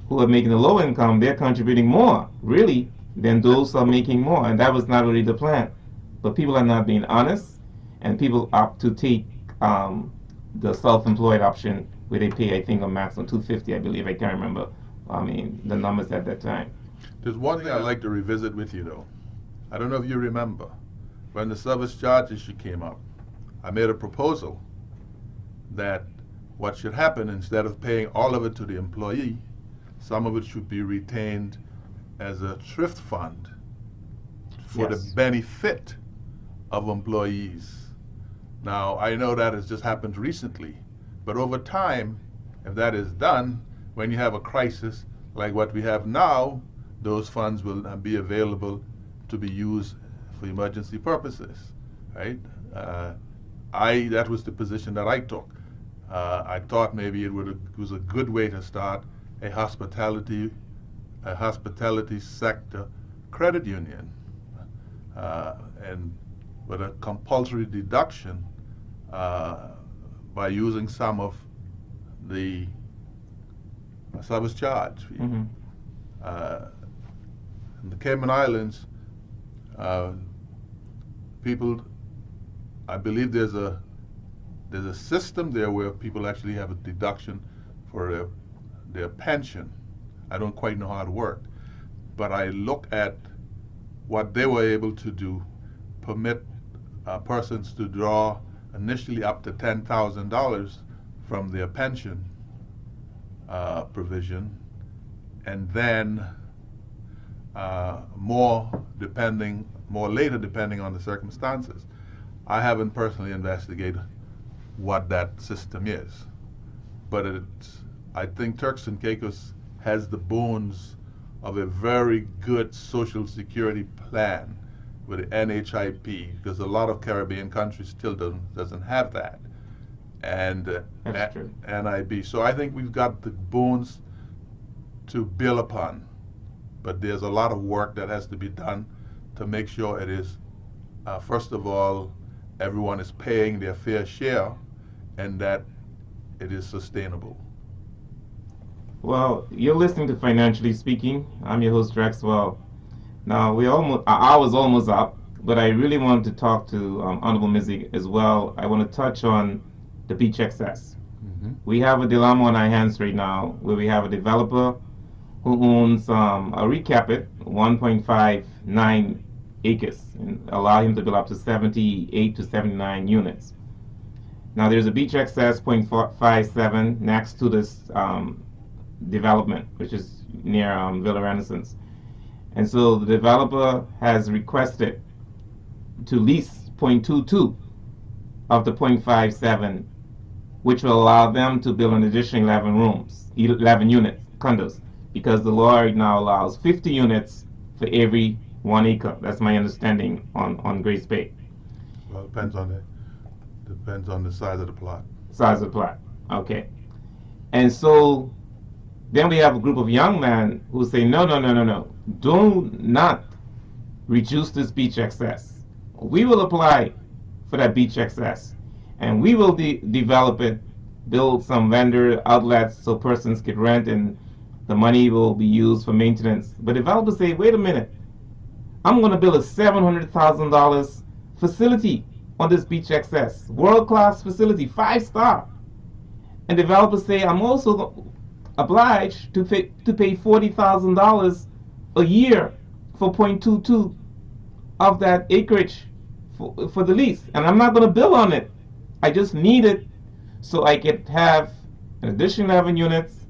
who are making the low income, they're contributing more, really, than those who are making more. And that was not really the plan. But people are not being honest, and people opt to take the self-employed option where they pay, I think, a maximum $250, I believe. I can't remember. The numbers at that time. There's one thing I'd like to revisit with you, though. I don't know if you remember when the service charge issue came up. I made a proposal that what should happen, instead of paying all of it to the employee, some of it should be retained as a thrift fund for the benefit of employees. Now, I know that has just happened recently, but over time, if that is done, when you have a crisis like what we have now, those funds will be available to be used for emergency purposes, right? That was the position that I took. I thought maybe it was a good way to start a hospitality sector credit union, and with a compulsory deduction by using some of the service charge fee. In the Cayman Islands, people, I believe there's a system there where people actually have a deduction for their pension. I don't quite know how it worked, but I look at what they were able to do, permit persons to draw initially up to $10,000 from their pension provision, and then more later depending on the circumstances. I haven't personally investigated what that system is, but I think Turks and Caicos has the bones of a very good Social Security plan with the NHIP, because a lot of Caribbean countries still doesn't have that, and NIB. So I think we've got the bones to build upon, but there's a lot of work that has to be done to make sure it is first of all, everyone is paying their fair share and that it is sustainable. Well, you're listening to Financially Speaking. I'm your host, Drexwell. Now, I was almost up, but I really wanted to talk to Honorable Misick as well. I want to touch on the beach excess. We have a dilemma on our hands right now where we have a developer who owns, I'll recap it, 1.59 acres and allow him to build up to 78 to 79 units. Now, there's a beach excess 0.57 next to this development, which is near Villa Renaissance. And so the developer has requested to lease 0.22 of the 0.57, which will allow them to build an additional 11 rooms, 11 units, condos, because the law right now allows 50 units for every 1 acre. That's my understanding on Grace Bay. Well, it depends on the size of the plot. Size of the plot. Okay. And so then we have a group of young men who say, no, no, no, no, no. Do not reduce this beach excess. We will apply for that beach excess. And we will develop it, build some vendor outlets so persons can rent and the money will be used for maintenance. But developers say, wait a minute. I'm going to build a $700,000 facility on this beach excess. World-class facility, 5-star. And developers say, I'm also obliged to pay $40,000 a year for 0.22 of that acreage for the lease. And I'm not going to bill on it. I just need it so I can have an additional 11 units.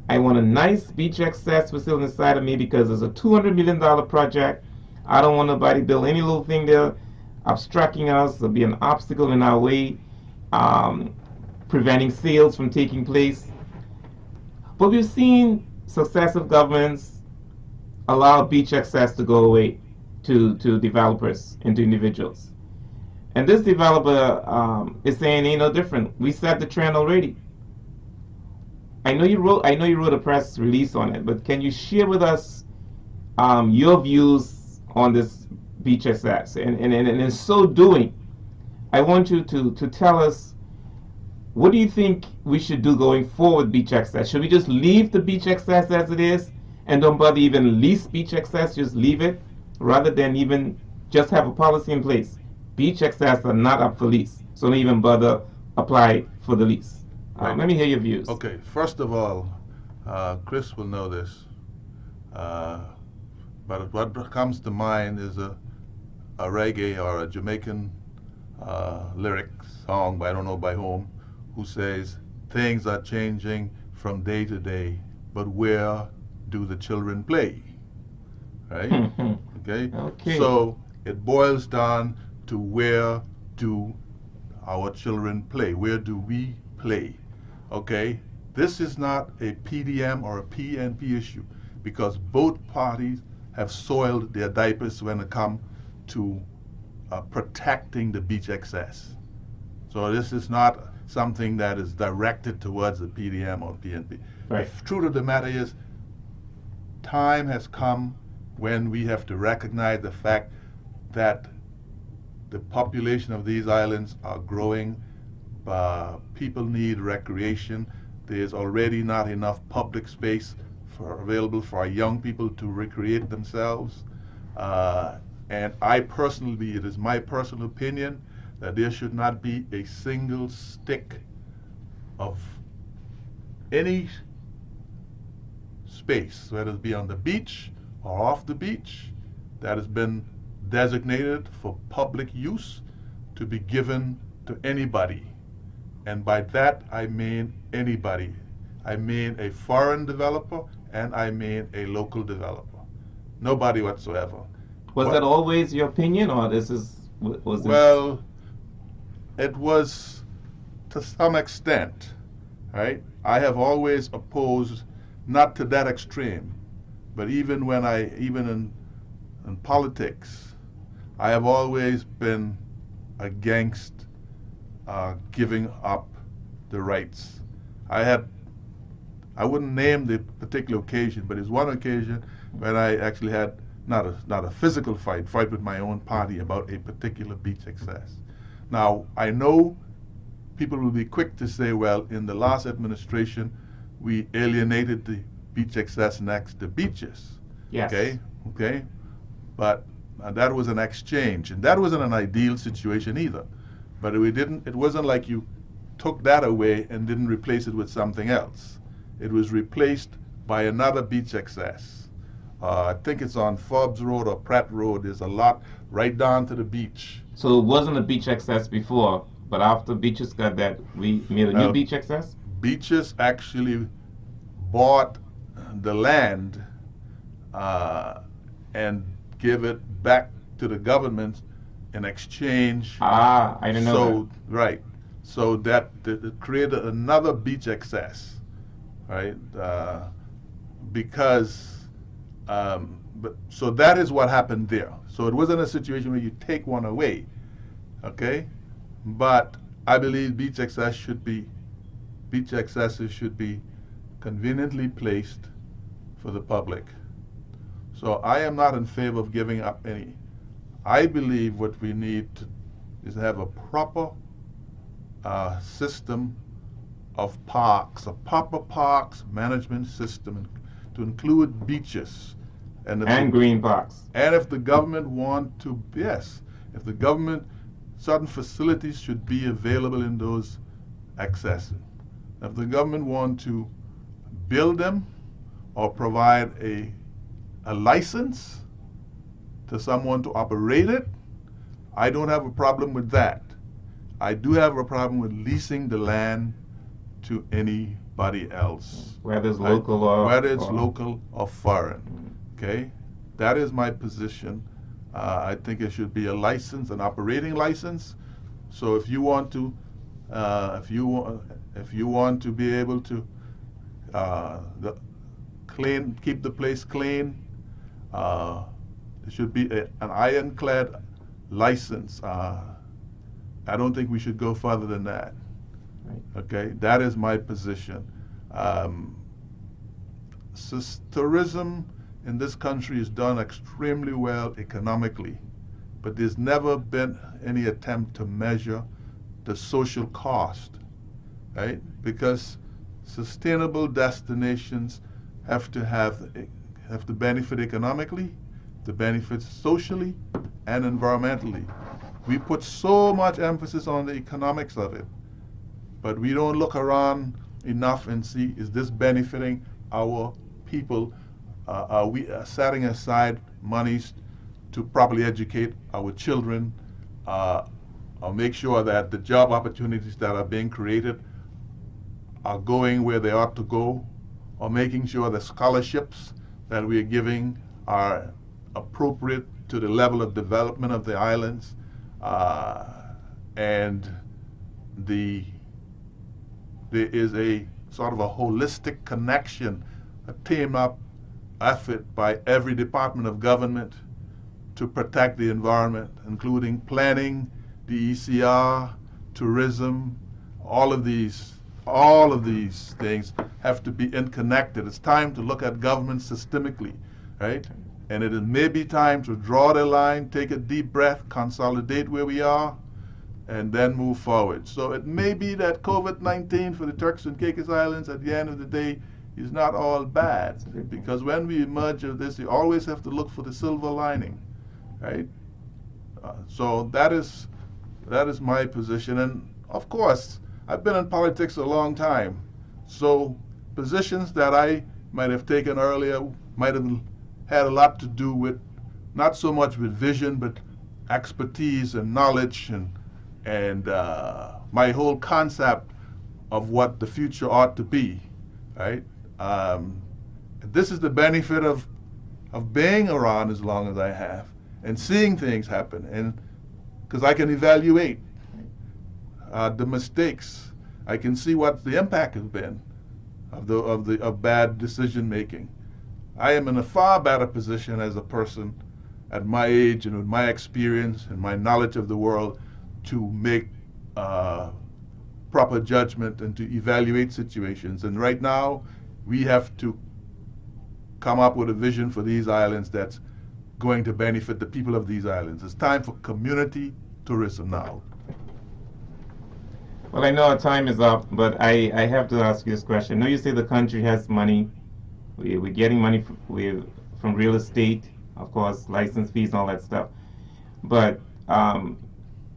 I want a nice beach access facility inside of me because it's a $200 million project. I don't want nobody build any little thing there obstructing us or be an obstacle in our way, preventing sales from taking place. But we've seen successive governments allow beach access to go away to developers and to individuals. And this developer is saying ain't no different. We set the trend already. I know you wrote a press release on it, but can you share with us your views on this beach access? And in so doing, I want you to tell us, what do you think we should do going forward beach access? Should we just leave the beach access as it is and don't bother even lease beach access, just leave it, rather than even just have a policy in place? Beach access are not up for lease, so don't even bother apply for the lease. Right. Let me hear your views. Okay, first of all, Chris will know this, but what comes to mind is a reggae or a Jamaican lyric song, I don't know by whom, who says, things are changing from day to day, but where do the children play? Right? Okay? So it boils down to where do our children play? Where do we play? Okay? This is not a PDM or a PNP issue because both parties have soiled their diapers when it comes to protecting the beach access. So this is not something that is directed towards the PDM or PNP. Right. The truth of the matter is, time has come when we have to recognize the fact that the population of these islands are growing. People need recreation. There's already not enough public space available for our young people to recreate themselves. And it is my personal opinion that there should not be a single stick of any space, whether it be on the beach or off the beach, that has been designated for public use to be given to anybody. And by that I mean anybody. I mean a foreign developer and I mean a local developer. Nobody whatsoever. Was that always your opinion, or was this? Well, it was to some extent, right? I have always opposed, not to that extreme, but even in politics, I have always been against giving up the rights. I wouldn't name the particular occasion, but it's one occasion when I actually had not a physical fight with my own party about a particular beach access. Now, I know people will be quick to say, well, in the last administration, we alienated the beach access next to beaches. Yes. Okay. But that was an exchange, and that wasn't an ideal situation either. But it wasn't like you took that away and didn't replace it with something else. It was replaced by another beach access. I think it's on Forbes Road or Pratt Road. There's a lot right down to the beach. So it wasn't a beach access before, but after beaches got that, we made a new beach access? Beaches actually bought the land and give it back to the government in exchange. Ah, I didn't know that. Right. So that it created another beach access, right? So that is what happened there. So it wasn't a situation where you take one away, okay? But I believe beach accesses should be conveniently placed for the public. So I am not in favor of giving up any. I believe what we need is to have a proper system of parks, a proper parks management system to include beaches and green parks. And if the government want to, yes, if the government, certain facilities should be available in those accesses. If the government want to build them or provide a license to someone to operate it, I don't have a problem with that. I do have a problem with leasing the land to anybody else. Whether it's local or... Whether it's local or foreign. Okay? That is my position. I think it should be a license, an operating license. So if you want to, if you want to be able to keep the place clean, there should be an ironclad license. I don't think we should go further than that. Right. Okay, that is my position. Tourism in this country is done extremely well economically, but there's never been any attempt to measure the social cost, right? Because sustainable destinations have to benefit economically, to benefit socially and environmentally. We put so much emphasis on the economics of it, but we don't look around enough and see, is this benefiting our people? Are we setting aside monies to properly educate our children, or make sure that the job opportunities that are being created are going where they ought to go, or making sure the scholarships that we are giving are appropriate to the level of development of the islands, and there is a sort of a holistic connection, a team-up effort by every department of government to protect the environment, including planning, the ECR, tourism. All of these things have to be interconnected. It's time to look at government systemically, right? And it may be time to draw the line, take a deep breath, consolidate where we are, and then move forward. So it may be that COVID-19 for the Turks and Caicos Islands at the end of the day is not all bad, because when we emerge of this, you always have to look for the silver lining, right? So that is my position. And of course, I've been in politics a long time, so positions that I might have taken earlier might have had a lot to do with, not so much with vision, but expertise and knowledge and my whole concept of what the future ought to be, right? This is the benefit of being around as long as I have and seeing things happen, and because I can evaluate the mistakes, I can see what the impact has been of bad decision making. I am in a far better position as a person at my age and with my experience and my knowledge of the world to make proper judgment and to evaluate situations. And right now, we have to come up with a vision for these islands that's going to benefit the people of these islands. It's time for community tourism now. Well, I know our time is up, but I have to ask you this question. I know you say the country has money. We're getting money from real estate, of course, license fees and all that stuff. But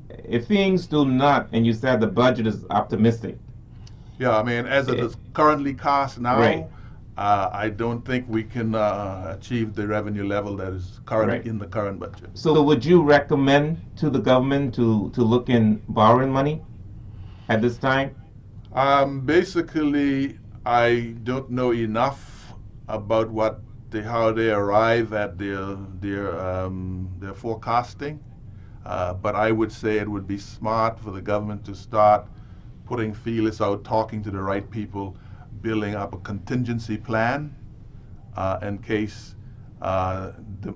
if things do not, and you said the budget is optimistic. Yeah, I mean, as it is currently cast now, Right. I don't think we can achieve the revenue level that is currently Right. in the current budget. So would you recommend to the government to look in borrowing money at this time? Basically, I don't know enough about how they arrive at their forecasting, but I would say it would be smart for the government to start putting feelers out, talking to the right people, building up a contingency plan in case the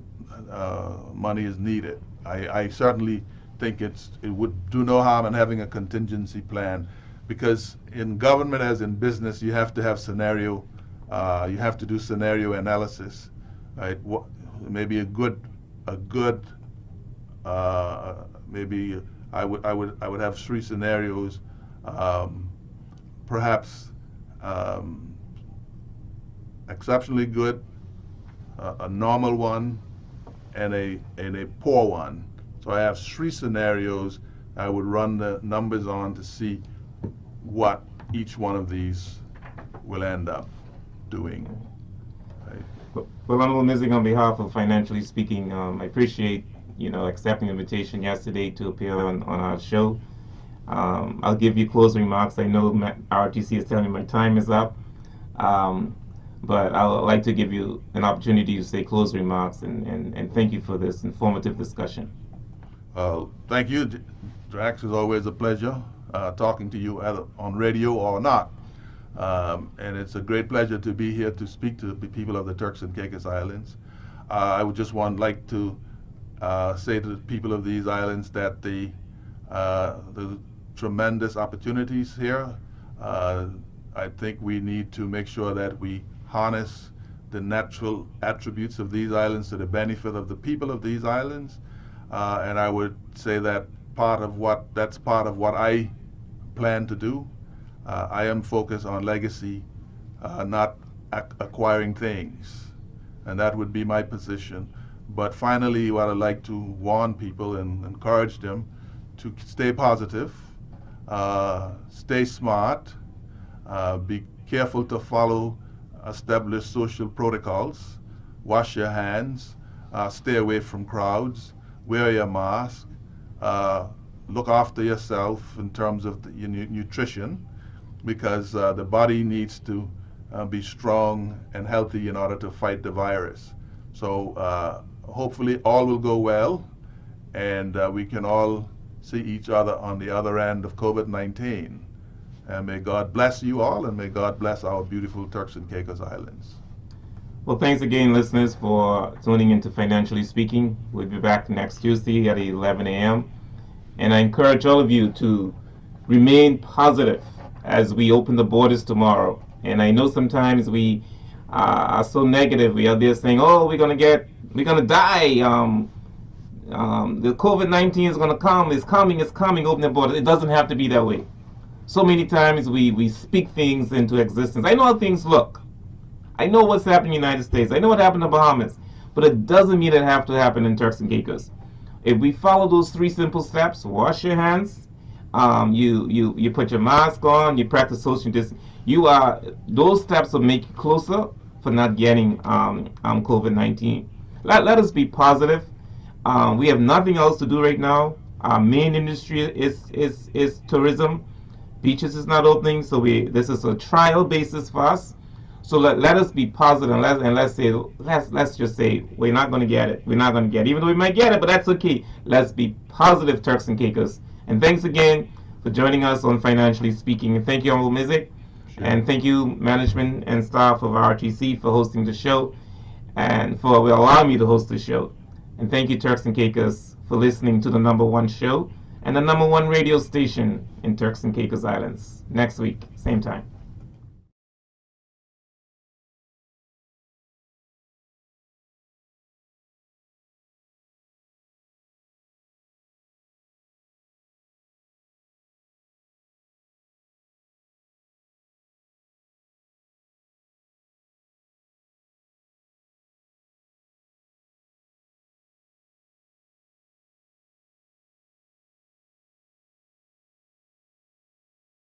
money is needed. I certainly think it would do no harm in having a contingency plan, because in government as in business, you have to have you have to do scenario analysis. Right? Maybe maybe I would have three scenarios. Perhaps exceptionally good, a normal one, and a poor one. So I have three scenarios. I would run the numbers on to see what each one of these will end up doing. Right? Well, Honorable Misick, on behalf of Financially Speaking, I appreciate accepting the invitation yesterday to appear on our show. I'll give you closing remarks. I know RTC is telling me my time is up, but I would like to give you an opportunity to say closing remarks and thank you for this informative discussion. Thank you, Drax. It's always a pleasure talking to you on radio or not. And it's a great pleasure to be here to speak to the people of the Turks and Caicos Islands. I would just like to say to the people of these islands that the tremendous opportunities here. I think we need to make sure that we harness the natural attributes of these islands to the benefit of the people of these islands. And I would say that that's part of what I plan to do. I am focused on legacy, not acquiring things, and that would be my position. But finally, what I'd like to warn people and encourage them to stay positive, stay smart, be careful to follow established social protocols, wash your hands, stay away from crowds, wear your mask, look after yourself in terms of your nutrition, because the body needs to be strong and healthy in order to fight the virus. So hopefully all will go well, and we can all see each other on the other end of COVID-19. And may God bless you all, and may God bless our beautiful Turks and Caicos Islands. Well, thanks again, listeners, for tuning into Financially Speaking. We'll be back next Tuesday at 11 a.m. And I encourage all of you to remain positive as we open the borders tomorrow. And I know sometimes we are so negative. We are there saying, oh, we're going to die. The COVID-19 is going to come. It's coming, open the borders. It doesn't have to be that way. So many times we speak things into existence. I know how things look. I know what's happening in the United States. I know what happened in the Bahamas. But it doesn't mean it have to happen in Turks and Caicos. If we follow those three simple steps, wash your hands, you put your mask on, you practice social distancing, those steps will make you closer for not getting COVID-19. Let us be positive. We have nothing else to do right now. Our main industry is tourism. Beaches is not opening, so this is a trial basis for us. So let us be positive, and let's just say we're not going to get it. We're not going to get it, even though we might get it, but that's okay. Let's be positive, Turks and Caicos. And thanks again for joining us on Financially Speaking. And thank you, Honorable Misick. Sure. And thank you, management and staff of RTC, for hosting the show and for allowing me to host the show. And thank you, Turks and Caicos, for listening to the #1 show and the #1 radio station in Turks and Caicos Islands. Next week, same time.